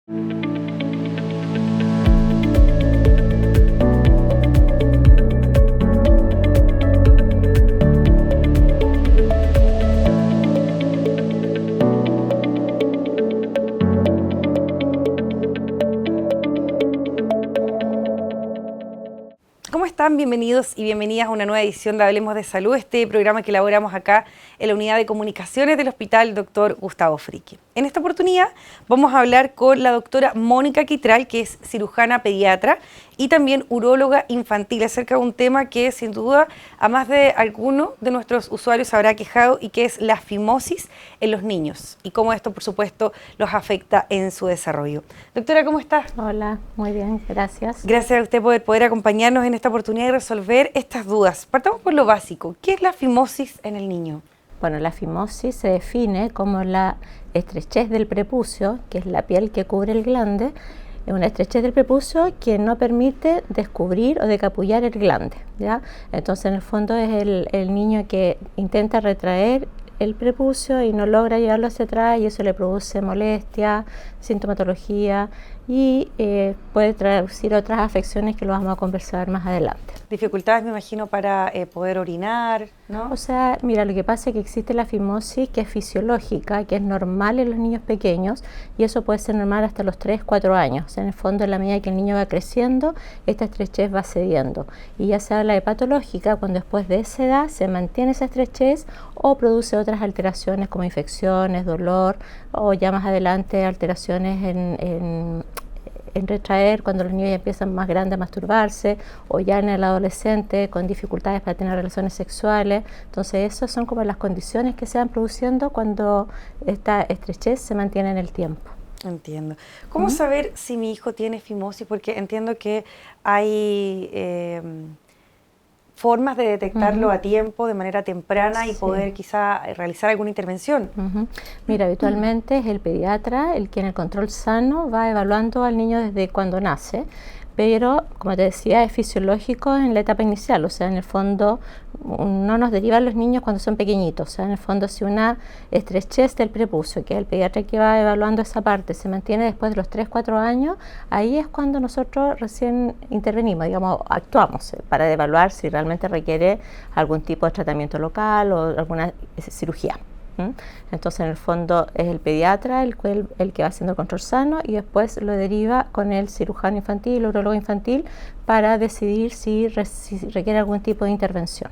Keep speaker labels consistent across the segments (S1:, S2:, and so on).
S1: ¿Cómo están? Bienvenidos y bienvenidas a una nueva edición de Hablemos de Salud, este programa que elaboramos acá en la Unidad de Comunicaciones del Hospital Dr. Gustavo Fricke. En esta oportunidad vamos a hablar con la doctora Mónica Quitral, que es cirujana pediatra y también uróloga infantil, acerca de un tema que sin duda a más de alguno de nuestros usuarios habrá quejado, y que es la fimosis en los niños y cómo esto, por supuesto, los afecta en su desarrollo. Doctora, ¿cómo está?
S2: Hola, muy bien, gracias.
S1: Gracias a usted por poder acompañarnos en esta oportunidad y resolver estas dudas. Partamos por lo básico. ¿Qué es la fimosis en el niño?
S2: Bueno, la fimosis se define como la estrechez del prepucio, que es la piel que cubre el glande, es una estrechez del prepucio que no permite descubrir o decapullar el glande, ¿ya? Entonces, en el fondo es el niño que intenta retraer el prepucio y no logra llevarlo hacia atrás, y eso le produce molestia, sintomatología y puede traducir otras afecciones que lo vamos a conversar más adelante.
S1: Dificultades, me imagino, para poder orinar, ¿no?
S2: O sea, mira, lo que pasa es que existe la fimosis que es fisiológica, que es normal en los niños pequeños, y eso puede ser normal hasta los 3, 4 años. O sea, en el fondo, en la medida que el niño va creciendo, esta estrechez va cediendo. Y ya se habla de patológica cuando después de esa edad se mantiene esa estrechez o produce otras alteraciones como infecciones, dolor, o ya más adelante alteraciones en retraer cuando los niños ya empiezan más grandes a masturbarse, o ya en el adolescente con dificultades para tener relaciones sexuales. Entonces esas son como las condiciones que se van produciendo cuando esta estrechez se mantiene en el tiempo.
S1: Entiendo. ¿Cómo saber si mi hijo tiene fimosis? Porque entiendo que hay formas de detectarlo a tiempo, de manera temprana, y poder quizá realizar alguna intervención.
S2: Mira, habitualmente es el pediatra el que en el control sano va evaluando al niño desde cuando nace, pero como te decía, es fisiológico en la etapa inicial. O sea, en el fondo no nos derivan los niños cuando son pequeñitos. O sea, en el fondo, si una estrechez del prepucio, que es el pediatra que va evaluando esa parte, se mantiene después de los 3, 4 años, ahí es cuando nosotros recién intervenimos, digamos, actuamos para evaluar si realmente requiere algún tipo de tratamiento local o alguna cirugía. Entonces, en el fondo es el pediatra el que va haciendo el control sano, y después lo deriva con el cirujano infantil, urólogo infantil, para decidir si requiere algún tipo de intervención.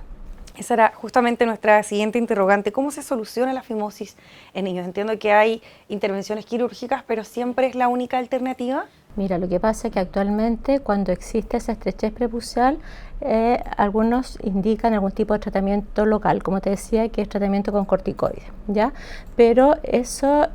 S1: Esa era justamente nuestra siguiente interrogante. ¿Cómo se soluciona la fimosis en niños? Entiendo que hay intervenciones quirúrgicas, pero ¿siempre es la única alternativa?
S2: Mira, lo que pasa es que actualmente, cuando existe esa estrechez prepucial, algunos indican algún tipo de tratamiento local, como te decía, que es tratamiento con corticoides, ¿ya? Pero eso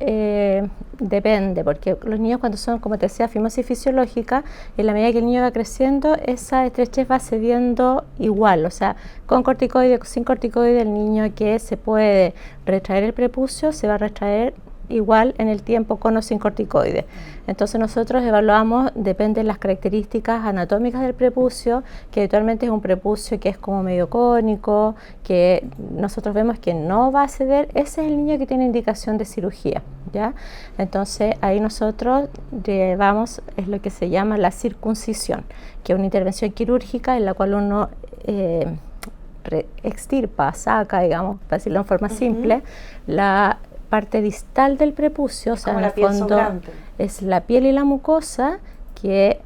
S2: depende, porque los niños, cuando son, como te decía, fimosis fisiológica, en la medida que el niño va creciendo, esa estrechez va cediendo igual. O sea, con corticoide o sin corticoide, el niño que se puede retraer el prepucio se va a retraer igual en el tiempo, con o sin corticoides. Entonces nosotros evaluamos, depende de las características anatómicas del prepucio, que habitualmente es un prepucio que es como medio cónico, que nosotros vemos que no va a ceder. Ese es el niño que tiene indicación de cirugía, ¿ya? Entonces ahí nosotros llevamos, es lo que se llama la circuncisión, que es una intervención quirúrgica en la cual uno extirpa, saca, digamos, para decirlo en forma simple, la parte distal del prepucio. O sea, en el fondo es la piel y la mucosa que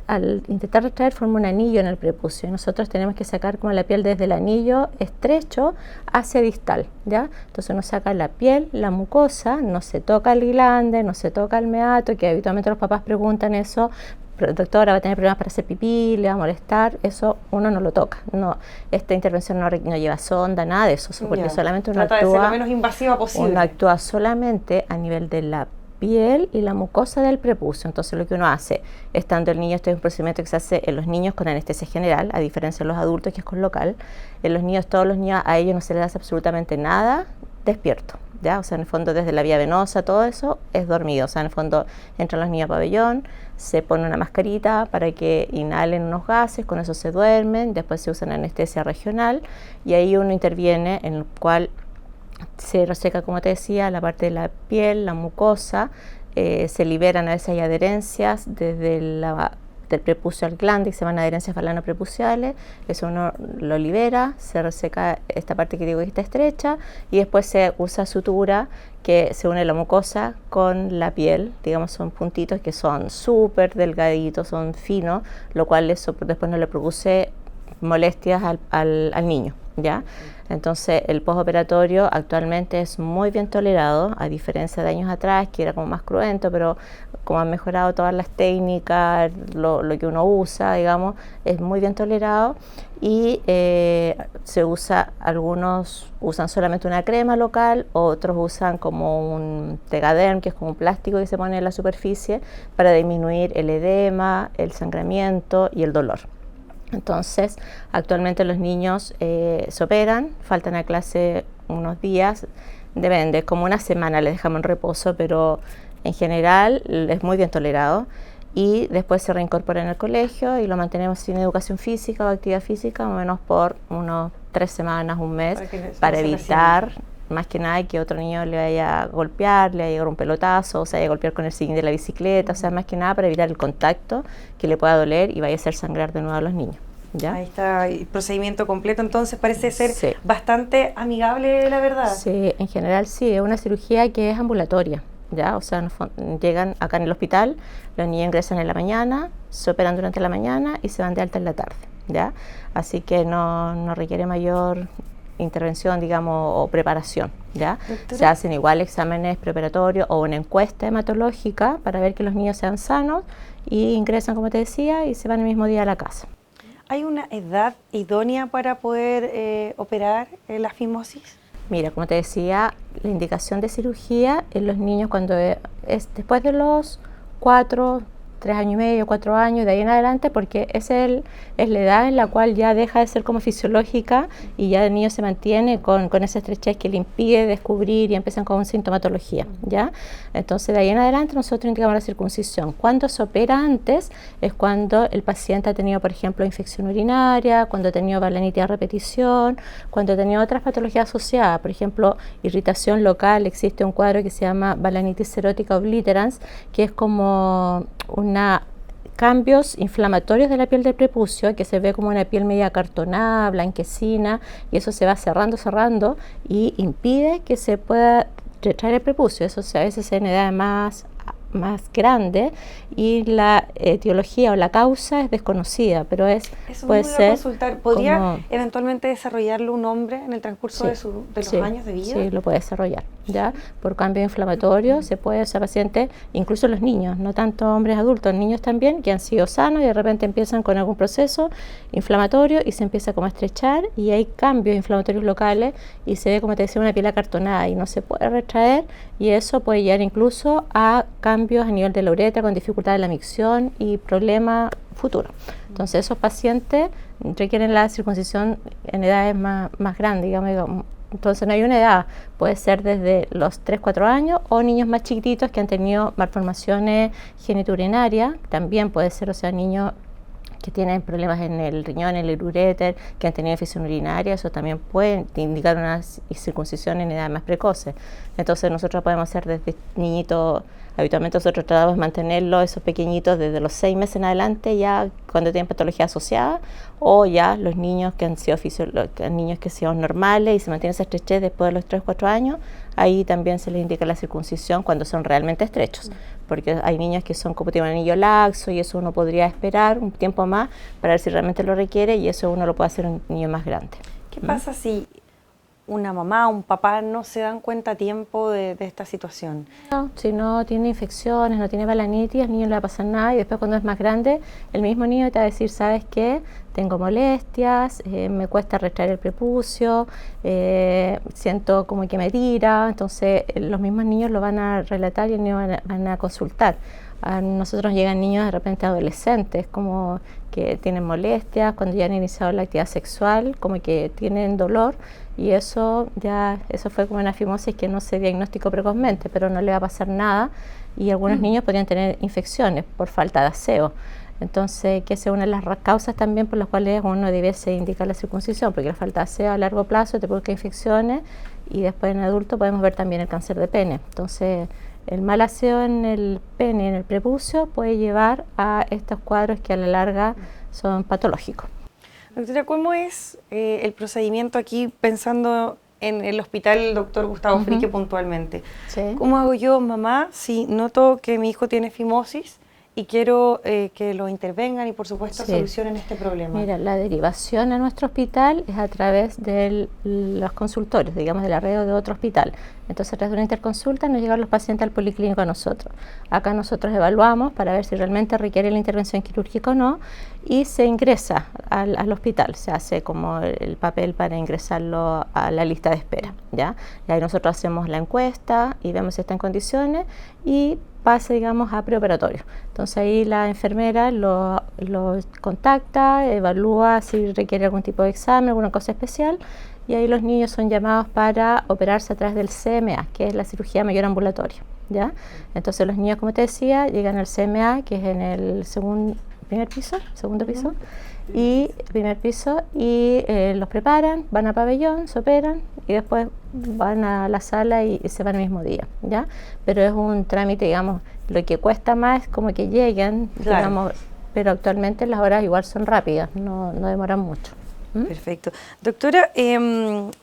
S2: al intentar retraer forma un anillo en el prepucio, y nosotros tenemos que sacar como la piel desde el anillo estrecho hacia distal, ¿ya? Entonces uno saca la piel, la mucosa, no se toca el glande, no se toca el meato, que habitualmente los papás preguntan eso: doctora, va a tener problemas para hacer pipí, le va a molestar. Eso uno no lo toca. No, esta intervención no lleva sonda, nada de eso, porque solamente uno
S1: trata de ser lo menos invasiva posible.
S2: Uno actúa solamente a nivel de la piel y la mucosa del prepucio. Entonces lo que uno hace, estando el niño, este es un procedimiento que se hace en los niños con anestesia general, a diferencia de los adultos, que es con local. En los niños, todos los niños, a ellos no se les hace absolutamente nada despierto, ¿ya? O sea, en el fondo, desde la vía venosa, todo eso es dormido. O sea, en el fondo entran los niños a pabellón, se pone una mascarita para que inhalen unos gases, con eso se duermen, después se usa anestesia regional, y ahí uno interviene, en el cual se reseca, como te decía, la parte de la piel, la mucosa, se liberan, a veces hay adherencias desde del prepucio al glande, que se llaman adherencias balanoprepuciales. Eso uno lo libera, se reseca esta parte que digo que está estrecha, y después se usa sutura que se une la mucosa con la piel. Digamos, son puntitos que son súper delgaditos, son finos, lo cual eso después no le produce molestias al niño, ¿ya? Entonces el postoperatorio actualmente es muy bien tolerado, a diferencia de años atrás, que era como más cruento, pero como han mejorado todas las técnicas, lo que uno usa, digamos, es muy bien tolerado. Y se usa, algunos usan solamente una crema local, otros usan como un Tegaderm, que es como un plástico que se pone en la superficie para disminuir el edema, el sangramiento y el dolor. Entonces, actualmente los niños se operan, faltan a clase unos días, depende, como una semana les dejamos en reposo, pero en general es muy bien tolerado, y después se reincorpora en el colegio y lo mantenemos sin educación física o actividad física, más o menos por unos 3 semanas, un mes, para evitar más que nada que otro niño le vaya a golpear, le vaya a llegar un pelotazo, o se vaya a golpear con el sillín de la bicicleta, o sea, más que nada para evitar el contacto que le pueda doler y vaya a hacer sangrar de nuevo a los niños. ¿Ya?
S1: Ahí está el procedimiento completo, entonces parece ser bastante amigable, la verdad.
S2: Sí, en general sí, es una cirugía que es ambulatoria, ¿ya? O sea, llegan acá en el hospital, los niños ingresan en la mañana, se operan durante la mañana y se van de alta en la tarde, ¿ya? Así que no requiere mayor intervención, digamos, o preparación, ¿ya? ¿Doctora? Se hacen igual exámenes preparatorios o una encuesta hematológica para ver que los niños sean sanos, y ingresan, como te decía, y se van el mismo día a la casa.
S1: ¿Hay una edad idónea para poder operar la fimosis?
S2: Mira, como te decía, la indicación de cirugía en los niños cuando es después de los 3 años y medio, 4 años, de ahí en adelante, porque es la edad en la cual ya deja de ser como fisiológica y ya el niño se mantiene con esa estrechez que le impide descubrir y empiezan con sintomatología, ¿ya? Entonces, de ahí en adelante nosotros indicamos la circuncisión. Cuando se opera antes es cuando el paciente ha tenido, por ejemplo, infección urinaria, cuando ha tenido balanitis a repetición, cuando ha tenido otras patologías asociadas, por ejemplo, irritación local. Existe un cuadro que se llama balanitis serótica obliterans, que es como cambios inflamatorios de la piel del prepucio, que se ve como una piel media acartonada, blanquecina, y eso se va cerrando y impide que se pueda retraer el prepucio. Eso a veces en edades más grande, y la etiología o la causa es desconocida, pero puede ser
S1: consultar. ¿Podría eventualmente desarrollarlo un hombre en el transcurso de los años de vida?
S2: Sí, lo puede desarrollar, ¿ya? Por cambio inflamatorio se puede, pacientes, incluso los niños, no tanto hombres adultos, niños también, que han sido sanos y de repente empiezan con algún proceso inflamatorio y se empieza como a estrechar y hay cambios inflamatorios locales y se ve, como te decía, una piel acartonada y no se puede retraer, y eso puede llegar incluso a cambios a nivel de la uretra con dificultad de la micción y problemas futuros. Entonces esos pacientes requieren la circuncisión en edades más grandes, digamos. Entonces no hay una edad, puede ser desde los 3-4 años o niños más chiquititos que han tenido malformaciones genitourinarias, también puede ser, o sea, niños que tienen problemas en el riñón, en el uréter, que han tenido infección urinaria, eso también puede indicar una circuncisión en edades más precoces. Entonces nosotros podemos hacer desde niñitos, habitualmente nosotros tratamos de mantenerlos, esos pequeñitos, desde los 6 meses en adelante, ya cuando tienen patología asociada, o ya los niños que han sido niños que han sido normales y se mantiene esa estrechez después de los 3-4 años, ahí también se les indica la circuncisión cuando son realmente estrechos, porque hay niños que son como tienen un anillo laxo y eso uno podría esperar un tiempo más para ver si realmente lo requiere, y eso uno lo puede hacer en un niño más grande.
S1: ¿Qué pasa si una mamá o un papá no se dan cuenta a tiempo de esta situación?
S2: No, si no tiene infecciones, no tiene balanitis, al niño no le va a pasar nada, y después cuando es más grande, el mismo niño te va a decir, ¿sabes qué? Tengo molestias, me cuesta retraer el prepucio, siento como que me tira. Entonces los mismos niños lo van a relatar y el niño van a consultar. A nosotros llegan niños de repente adolescentes, como que tienen molestias, cuando ya han iniciado la actividad sexual, como que tienen dolor, y eso fue como una fimosis que no se diagnosticó precozmente, pero no le va a pasar nada, y algunos niños podrían tener infecciones por falta de aseo. Entonces, que es una de las causas también por las cuales uno debiese indicar la circuncisión, porque la falta de aseo a largo plazo te provoca infecciones, y después en adulto podemos ver también el cáncer de pene. Entonces, el mal aseo en el pene, en el prepucio, puede llevar a estos cuadros que a la larga son patológicos.
S1: Doctora, ¿cómo es el procedimiento aquí pensando en el hospital Dr. Gustavo Fricke puntualmente?
S2: Sí.
S1: ¿Cómo hago yo, mamá, si noto que mi hijo tiene fimosis y quiero que lo intervengan y por supuesto solucionen este problema?
S2: Mira, la derivación a nuestro hospital es a través de los consultorios, digamos, de la red o de otro hospital. Entonces, a través de una interconsulta nos llegan los pacientes al policlínico a nosotros. Acá nosotros evaluamos para ver si realmente requiere la intervención quirúrgica o no y se ingresa al hospital. Se hace como el papel para ingresarlo a la lista de espera, ¿ya? Y ahí nosotros hacemos la encuesta y vemos si está en condiciones y pasa, digamos, a preoperatorio. Entonces ahí la enfermera lo contacta, evalúa si requiere algún tipo de examen, alguna cosa especial, y ahí los niños son llamados para operarse a través del CMA, que es la cirugía mayor ambulatoria, ¿ya? Entonces los niños, como te decía, llegan al CMA, que es en el segundo piso, y los preparan, van a pabellón, se operan y después van a la sala y se van el mismo día, ¿ya? Pero es un trámite, digamos, lo que cuesta más es como que lleguen, claro, digamos, pero actualmente las horas igual son rápidas, no demoran mucho.
S1: Perfecto. Doctora,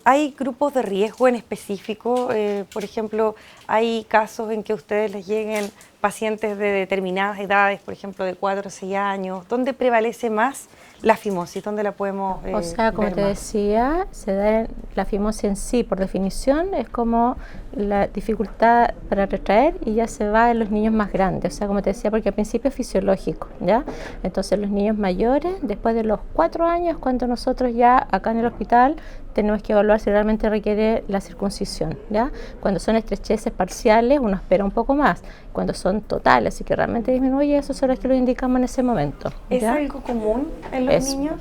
S1: ¿hay grupos de riesgo en específico? Por ejemplo, ¿hay casos en que a ustedes les lleguen pacientes de determinadas edades, por ejemplo, de 4 o 6 años? ¿Dónde prevalece más la fimosis? ¿Dónde la podemos
S2: O sea, como te decía, se da la fimosis en sí, por definición, es como la dificultad para retraer y ya se va en los niños más grandes. O sea, como te decía, porque al principio es fisiológico, ¿ya? Entonces los niños mayores, después de los 4 años, cuando nosotros ya acá en el hospital tenemos que evaluar si realmente requiere la circuncisión, ¿ya? Cuando son estrecheces parciales, uno espera un poco más. Cuando son totales y que realmente disminuye, eso son los que lo indicamos en ese momento, ¿ya?
S1: ¿Es algo común en los niños?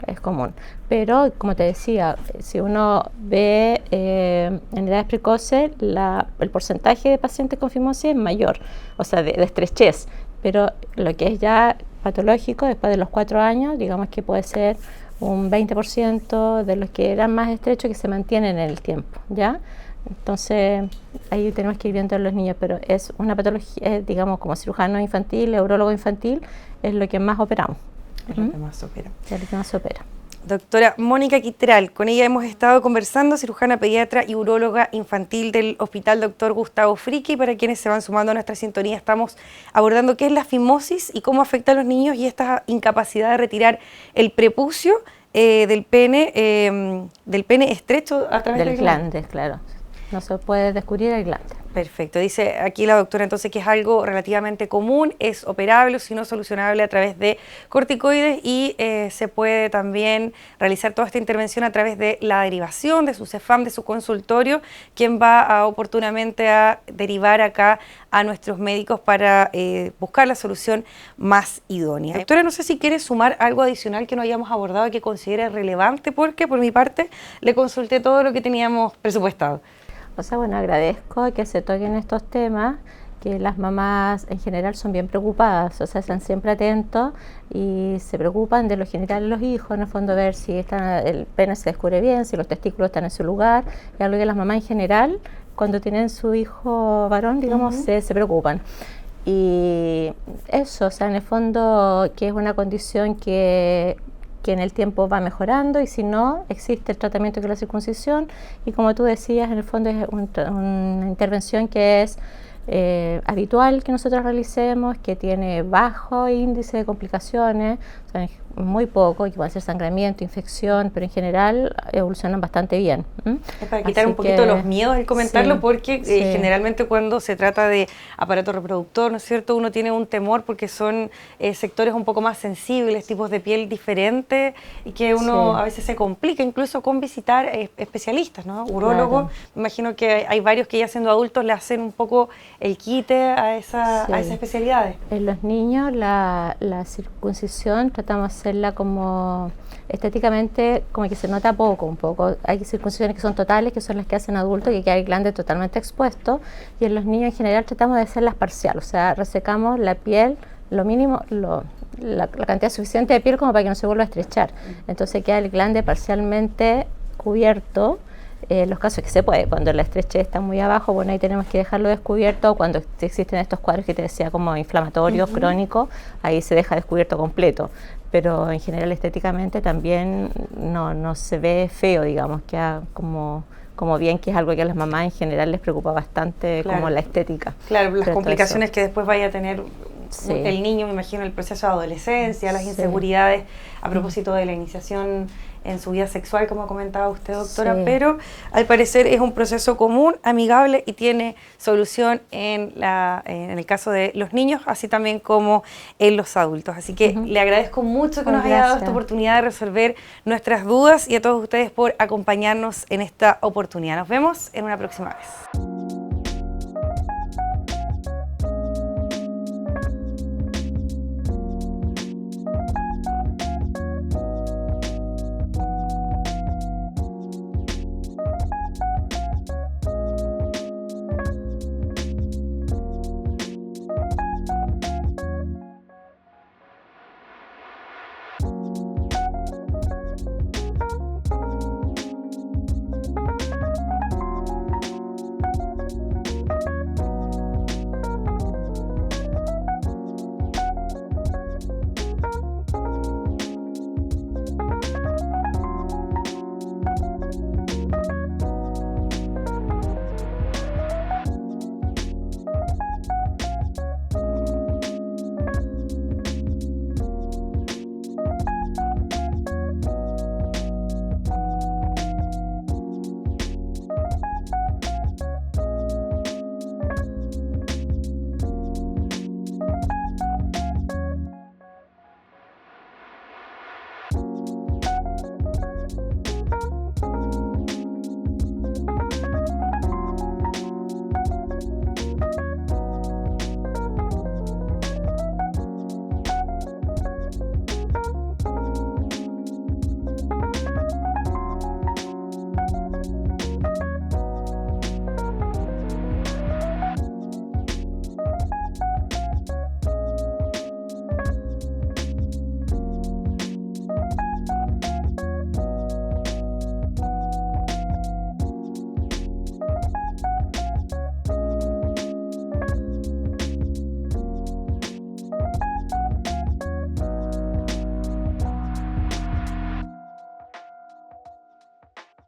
S2: Es común. Pero, como te decía, si uno ve en edades precoces, el porcentaje de pacientes con fimosis es mayor, o sea, de estrechez. Pero lo que es ya patológico, después de los 4 años, digamos que puede ser un 20% de los que eran más estrechos que se mantienen en el tiempo, ¿ya? Entonces, ahí tenemos que ir viendo a los niños, pero es una patología, digamos, como cirujano infantil, neurólogo infantil, es lo que más operamos.
S1: Es lo que más opera.
S2: Es lo que más opera.
S1: Doctora Mónica Quitral, con ella hemos estado conversando, cirujana pediatra y uróloga infantil del Hospital Dr. Gustavo Fricke. Para quienes se van sumando a nuestra sintonía, estamos abordando qué es la fimosis y cómo afecta a los niños y esta incapacidad de retirar el prepucio del pene estrecho a través del glande.
S2: Claro. No se puede descubrir el glande.
S1: Perfecto. Dice aquí la doctora entonces que es algo relativamente común, es operable o si no solucionable a través de corticoides y se puede también realizar toda esta intervención a través de la derivación de su CEFAM, de su consultorio, quien va oportunamente a derivar acá a nuestros médicos para buscar la solución más idónea. Doctora, no sé si quiere sumar algo adicional que no hayamos abordado y que considere relevante, porque por mi parte le consulté todo lo que teníamos presupuestado.
S2: O sea, bueno, agradezco que se toquen estos temas, que las mamás en general son bien preocupadas, o sea, están siempre atentos y se preocupan de lo general de los hijos, en el fondo ver si el pene se descubre bien, si los testículos están en su lugar, y algo que las mamás en general, cuando tienen su hijo varón, digamos, se preocupan. Y eso, o sea, en el fondo, que es una condición que en el tiempo va mejorando y si no, existe el tratamiento que es la circuncisión y como tú decías, en el fondo es una intervención que es habitual que nosotros realicemos, que tiene bajo índice de complicaciones, o sea, muy poco, que puede ser sangramiento, infección, pero en general evolucionan bastante bien.
S1: Es para quitar un poquito los miedos el comentarlo, porque generalmente cuando se trata de aparato reproductor, ¿no es cierto?, uno tiene un temor porque son sectores un poco más sensibles, tipos de piel diferentes, y que uno a veces se complica incluso con visitar especialistas, ¿no? Urólogos, claro. Me imagino que hay varios que ya siendo adultos le hacen un poco el quite a esas especialidades.
S2: En los niños la circuncisión tratamos de hacerla como estéticamente, como que se nota poco, un poco. Hay circuncisiones que son totales, que son las que hacen adultos, que queda el glande totalmente expuesto, y en los niños en general tratamos de hacerlas parcial, o sea, resecamos la piel, lo mínimo, la cantidad suficiente de piel como para que no se vuelva a estrechar. Entonces queda el glande parcialmente cubierto los casos que se puede, cuando la estrechez está muy abajo, bueno, ahí tenemos que dejarlo descubierto, cuando existen estos cuadros que te decía como inflamatorios, crónicos, ahí se deja descubierto completo, pero en general estéticamente también no se ve feo, digamos, queda como bien, que es algo que a las mamás en general les preocupa bastante, como la estética.
S1: Claro, las complicaciones que después vaya a tener el niño, me imagino, el proceso de adolescencia, las inseguridades a propósito de la iniciación en su vida sexual, como comentaba usted, doctora, pero al parecer es un proceso común, amigable y tiene solución en el caso de los niños, así también como en los adultos. Así que le agradezco mucho que nos haya dado esta oportunidad de resolver nuestras dudas y a todos ustedes por acompañarnos en esta oportunidad. Nos vemos en una próxima vez.